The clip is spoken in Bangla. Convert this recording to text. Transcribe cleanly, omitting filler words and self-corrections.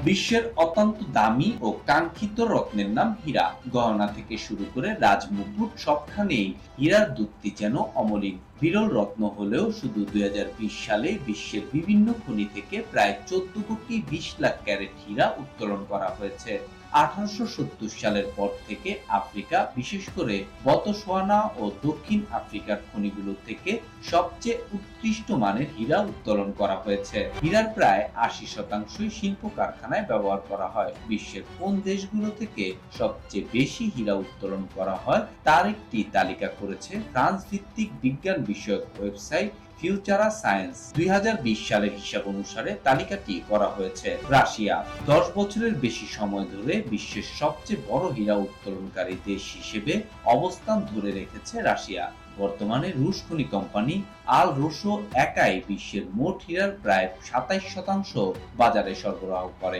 বিশ্বের অত্যন্ত দামি ও কাঙ্ক্ষিত রত্নের নাম হীরা। গহনা থেকে শুরু করে রাজমুকুট সবখানেই হীরার দ্যুতি যেন অমলিন। বিরল রত্ন হলেও শুধু ২০২০ সালে বিশ্বের বিভিন্ন খনি থেকে প্রায় ১৪,২০,০০,০০০ ক্যারেট হীরা উত্তোলন করা হয়েছে। ১৮৭০ সালের পর থেকে আফ্রিকা, বিশেষ করে বতসোয়ানা ও দক্ষিণ আফ্রিকার খনিগুলো থেকে সবচেয়ে উৎকৃষ্ট মানের হীরা উত্তোলন করা হয়েছে। হীরার প্রায় ৮০% শিল্প কারখানায় ব্যবহার করা হয়। বিশ্বের কোন দেশগুলো থেকে সবচেয়ে বেশি হীরা উত্তোলন করা হয় তার একটি তালিকা করেছে ফ্রান্স ভিত্তিক বিজ্ঞান বিষয়ক ওয়েবসাইট ফিউচারা সায়েন্স। ২০২০ সালের হিসাব অনুসারে তালিকাটি করা হয়েছে। রাশিয়া ১০ বছরের বেশি সময় ধরে বিশ্বের সবচেয়ে বড় হীরা উত্তোলনকারী দেশ হিসেবে অবস্থান ধরে রেখেছে রাশিয়া। বর্তমানে রুশ খনি কোম্পানি আল রুসো একাই বিশ্বের মোট হীরার প্রায় ২৭% বাজারে সরবরাহ করে।